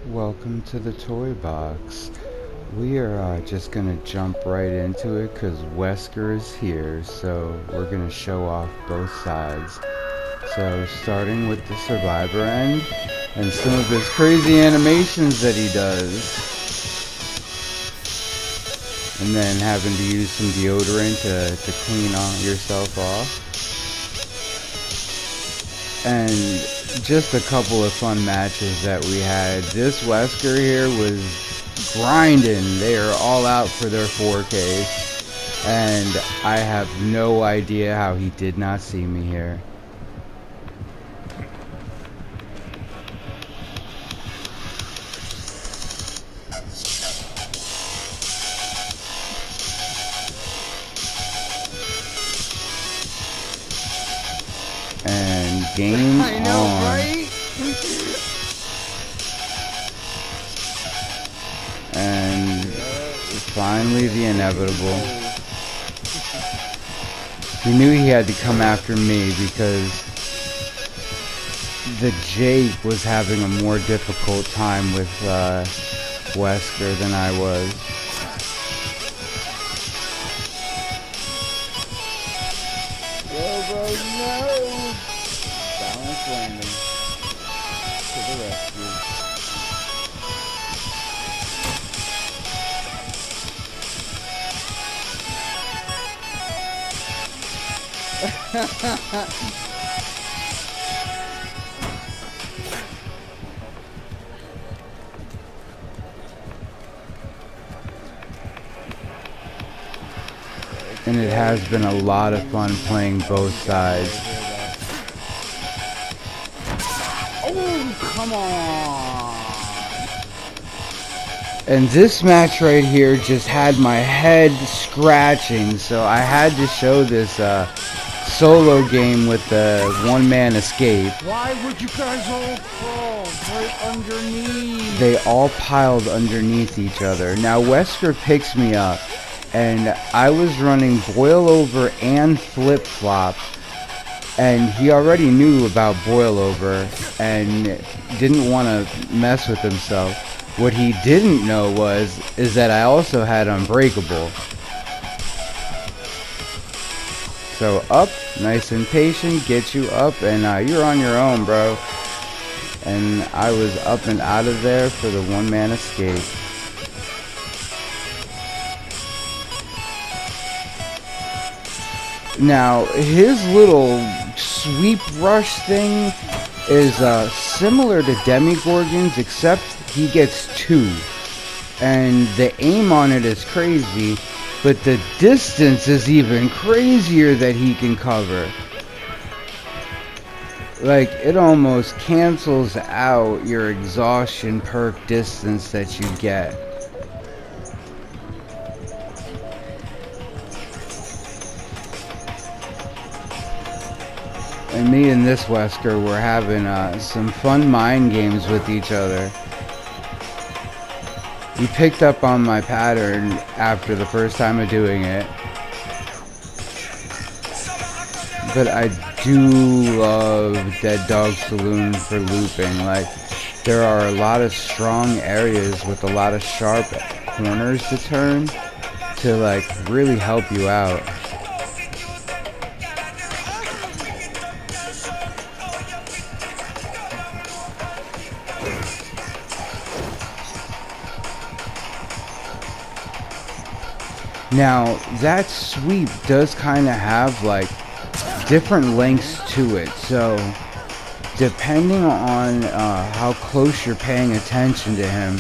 Welcome to the toy box. We are just gonna jump right into it because Wesker is here, so we're gonna show off both sides. So starting with the survivor end and some of his crazy animations that he does. And then having to use some deodorant to clean yourself off. And just a couple of fun matches that we had. This Wesker here was grinding. They are all out for their 4Ks. And I have no idea how he did not see me here. And game I know, on. right? And finally the inevitable. He knew he had to come after me because the Jake was having a more difficult time with Wesker than I was. Yo, bro, no! Balance landing. To the rescue. And it has been a lot of fun playing both sides. Oh, come on! And this match right here just had my head scratching, so I had to show this solo game with the one-man escape. Why would you guys all fall right underneath? They all piled underneath each other. Now Wesker picks me up, and I was running boil over and flip flop, and he already knew about boil over and didn't want to mess with himself. What he didn't know is that I also had unbreakable. So up, nice and patient, get you up, and you're on your own, bro. And I was up and out of there for the one-man escape. Now, his little sweep rush thing is similar to Demigorgon's, except he gets two. And the aim on it is crazy, but the distance is even crazier that he can cover. Like, it almost cancels out your exhaustion perk distance that you get. And me and this Wesker were having some fun mind games with each other. He picked up on my pattern after the first time of doing it. But I do love Dead Dog Saloon for looping. Like, there are a lot of strong areas with a lot of sharp corners to turn to like really help you out. Now, that sweep does kind of have like different lengths to it, so depending on how close you're paying attention to him,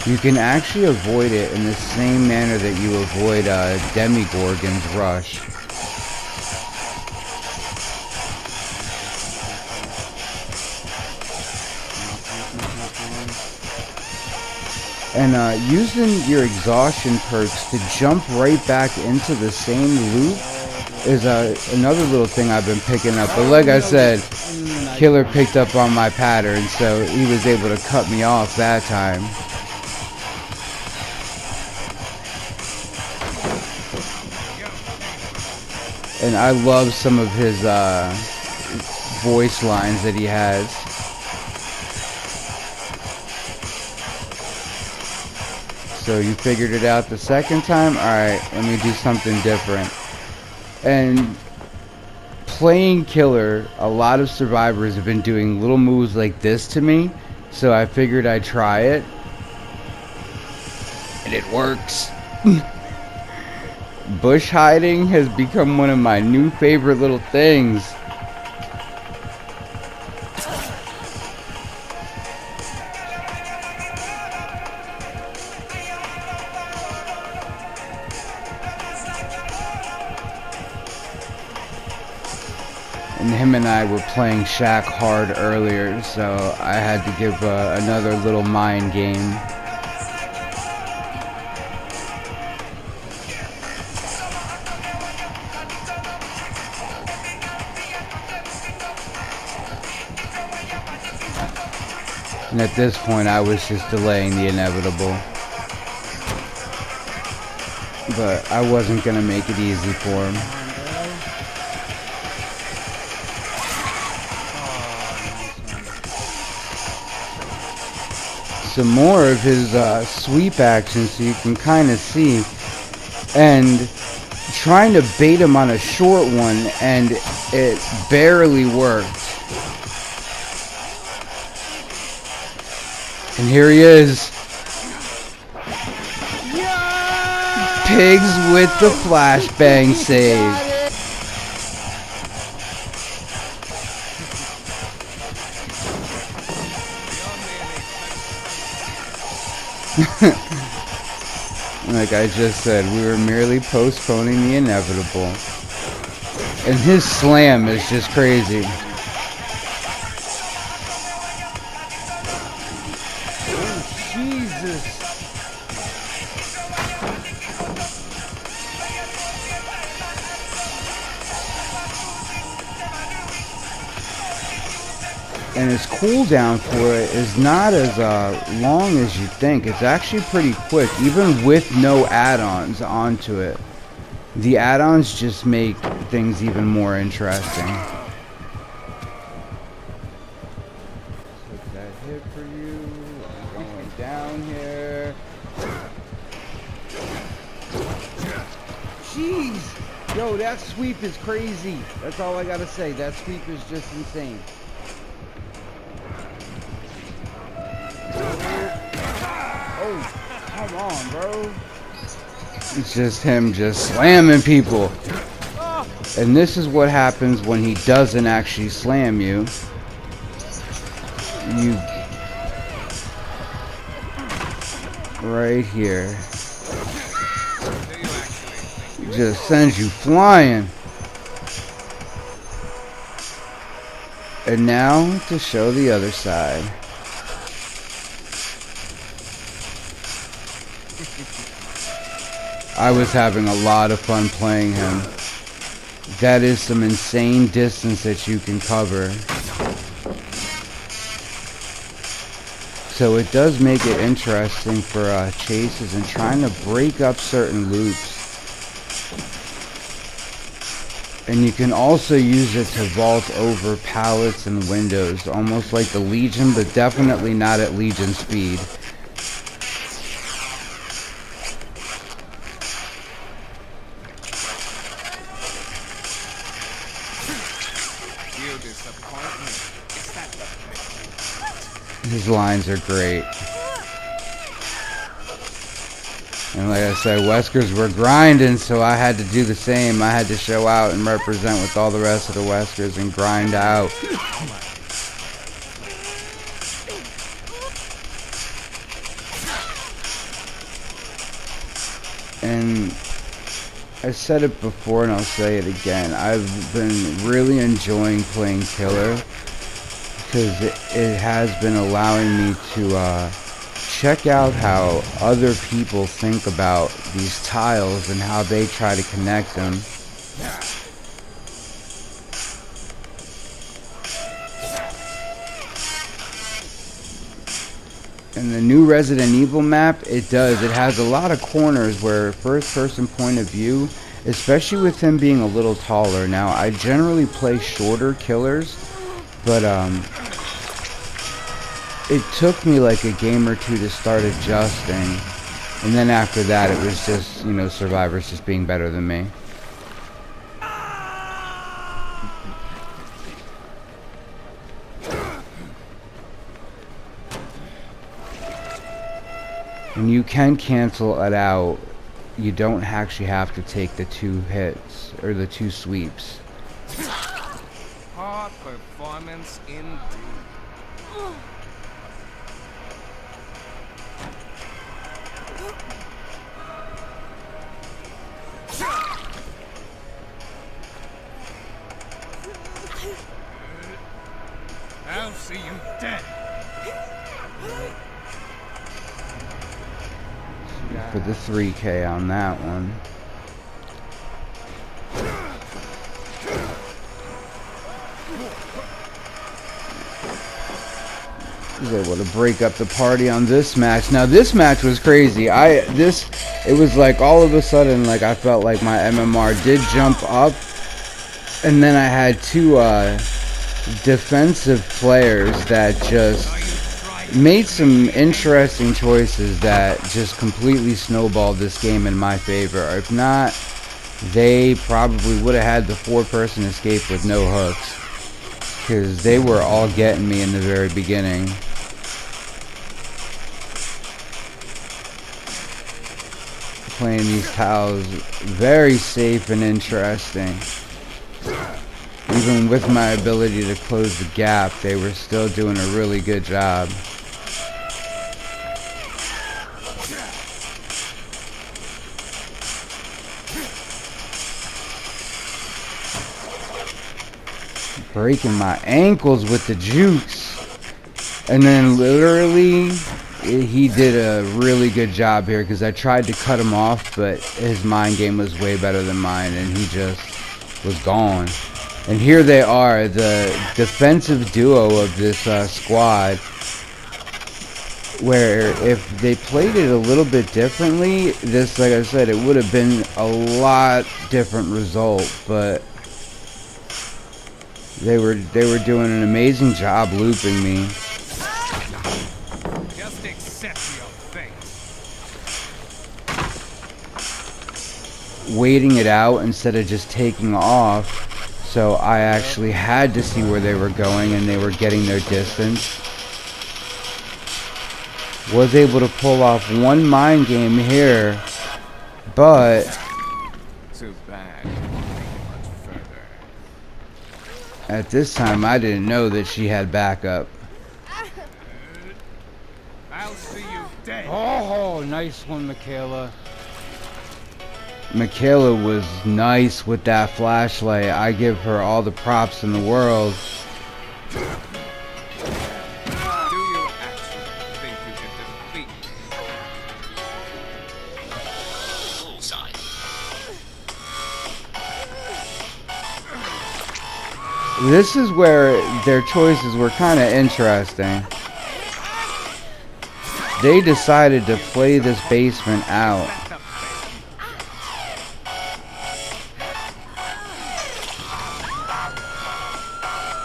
you can actually avoid it in the same manner that you avoid Demigorgon's rush. And using your exhaustion perks to jump right back into the same loop is another little thing I've been picking up. But like I said, Killer picked up on my pattern, so he was able to cut me off that time. And I love some of his voice lines that he has. So you figured it out the second time? Alright, let me do something different. And playing killer, a lot of survivors have been doing little moves like this to me. So I figured I'd try it. And it works. Bush hiding has become one of my new favorite little things. And him and I were playing Shack hard earlier, so I had to give another little mind game. And at this point, I was just delaying the inevitable. But I wasn't going to make it easy for him. Some more of his sweep action so you can kind of see. And trying to bait him on a short one, and it barely worked. And here he is. Pigs with the flashbang save. Like I just said, we were merely postponing the inevitable. And his slam is just crazy. Jesus. And his cooldown for it is not as long as you think. It's actually pretty quick, even with no add-ons onto it. The add-ons just make things even more interesting. Took that hit for you. I'm going down here. Jeez! Yo, that sweep is crazy. That's all I gotta say. That sweep is just insane. Oh, come on, bro. It's just him just slamming people. And this is what happens when he doesn't actually slam you. You... right here. Just sends you flying. And now to show the other side. I was having a lot of fun playing him. That is some insane distance that you can cover. So it does make it interesting for chases and trying to break up certain loops. And you can also use it to vault over pallets and windows, almost like the Legion, but definitely not at Legion speed. His lines are great. And like I said, Weskers were grinding, so I had to do the same. I had to show out and represent with all the rest of the Weskers and grind out. And I said it before and I'll say it again. I've been really enjoying playing Killer because it has been allowing me to check out how other people think about these tiles and how they try to connect them. And the new Resident Evil map, it has a lot of corners where first person point of view, especially with him being a little taller. Now I generally play shorter killers, but it took me like a game or two to start adjusting. And then after that, it was just, you know, survivors just being better than me. And you can cancel it out. You don't actually have to take the 2 hits or the 2 sweeps. Hard performance indeed. I'll see you dead. For the 3K on that one. Was able to break up the party on this match. Now this match was crazy. It was like all of a sudden, like I felt like my MMR did jump up, and then I had 2 defensive players that just made some interesting choices that just completely snowballed this game in my favor. If not, they probably would have had the 4-person escape with no hooks, because they were all getting me in the very beginning. Playing these tiles very safe and interesting. Even with my ability to close the gap, they were still doing a really good job. Breaking my ankles with the jukes. And then literally, he did a really good job here, because I tried to cut him off, but his mind game was way better than mine, and he just was gone. And here they are, the defensive duo of this squad, where if they played it a little bit differently, this, like I said, it would have been a lot different result, but they were doing an amazing job looping me. Just accept your fate. Waiting it out instead of just taking off, so I actually had to see where they were going, and they were getting their distance. Was able to pull off one mind game here, but Too bad. Much further. at this time I didn't know that she had backup. I'll see you dead. Oh, nice one, Michaela. Michaela was nice with that flashlight. I give her all the props in the world. Do you actually think you can defeat me? Bullseye. This is where their choices were kind of interesting. They decided to play this basement out.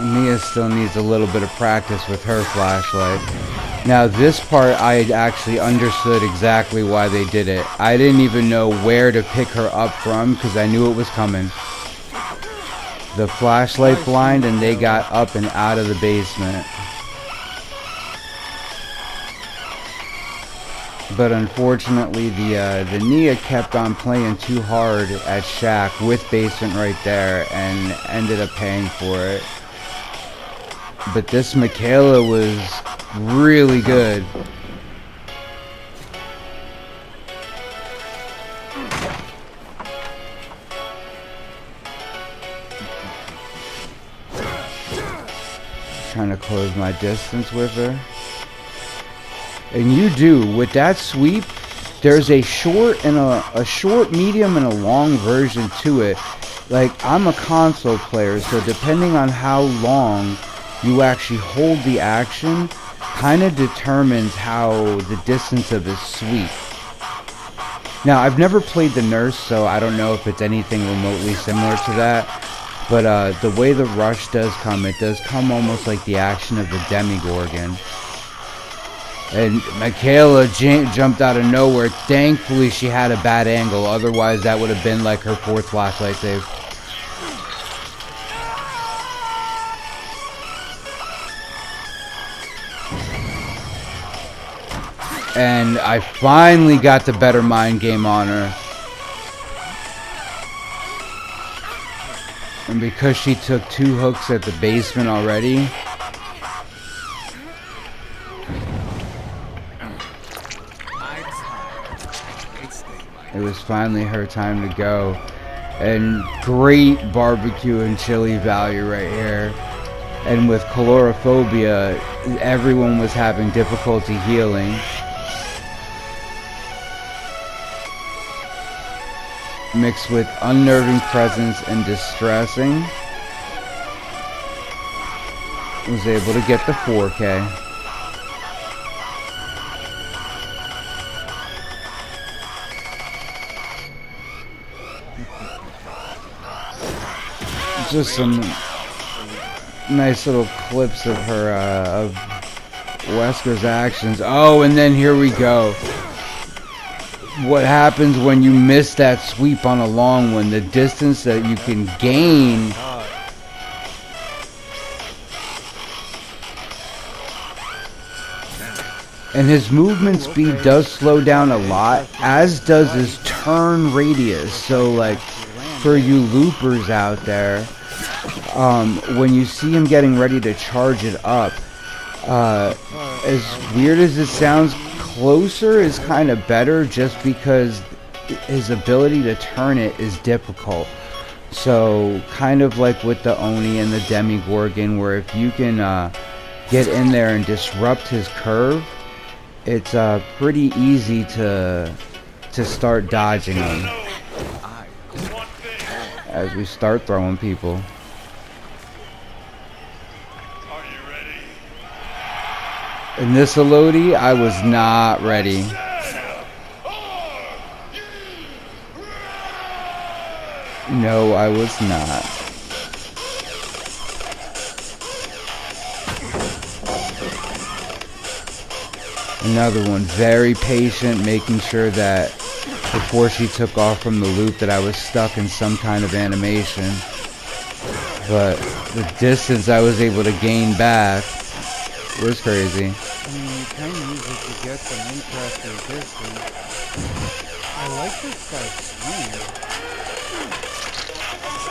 Mia still needs a little bit of practice with her flashlight. Now this part I actually understood exactly why they did it. I didn't even know where to pick her up from, because I knew it was coming. The flashlight blind, and they got up and out of the basement. But unfortunately, the Nia kept on playing too hard at Shack with basement right there, and ended up paying for it. But this Michaela was really good. Trying to close my distance with her. And you do, with that sweep, there's a short and a short, medium, and a long version to it. Like, I'm a console player, so depending on how long you actually hold the action, kind of determines how the distance of his sweep. Now, I've never played the Nurse, so I don't know if it's anything remotely similar to that. But the way the rush does come, it does come almost like the action of the Demigorgon. And Michaela jumped out of nowhere. Thankfully, she had a bad angle. Otherwise, that would have been like her 4th flashlight save. And I finally got the better mind game on her. And because she took 2 hooks at the basement already, it was finally her time to go. And great barbecue and chili value right here. And with calorophobia, everyone was having difficulty healing. Mixed with unnerving presence and distressing, was able to get the 4K. Just some nice little clips of her, of Wesker's actions. Oh, and then here we go. What happens when you miss that sweep on a long one? The distance that you can gain. And his movement speed does slow down a lot, as does his turn radius. So like, for you loopers out there, when you see him getting ready to charge it up, as weird as it sounds, closer is kind of better, just because his ability to turn it is difficult. So kind of like with the Oni and the Demigorgon, where if you can get in there and disrupt his curve, it's pretty easy to start dodging him as we start throwing people. In this Elodie, I was not ready. No, I was not. Another one, very patient, making sure that before she took off from the loop that I was stuck in some kind of animation. But the distance I was able to gain back was crazy. I mean, you can use it to get some interesting distance. I like this guy's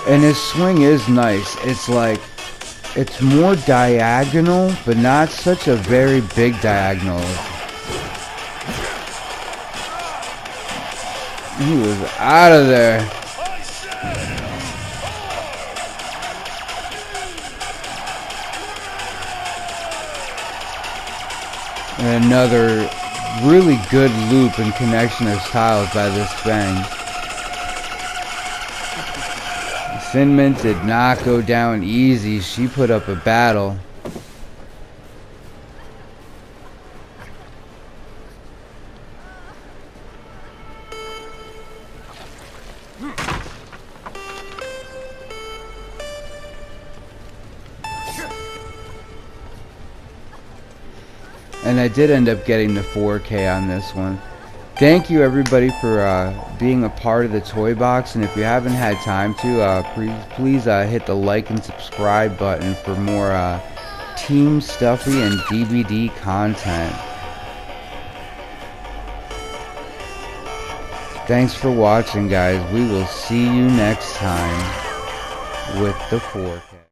swing. And his swing is nice. It's like, it's more diagonal, but not such a very big diagonal. He was out of there. And another really good loop and connection of styles by this Fang. Sinmint did not go down easy. She put up a battle. And I did end up getting the 4K on this one. Thank you everybody for being a part of the toy box, and if you haven't had time to, please hit the like and subscribe button for more Team Stuffy and DVD content. Thanks for watching, guys. We will see you next time with the 4K.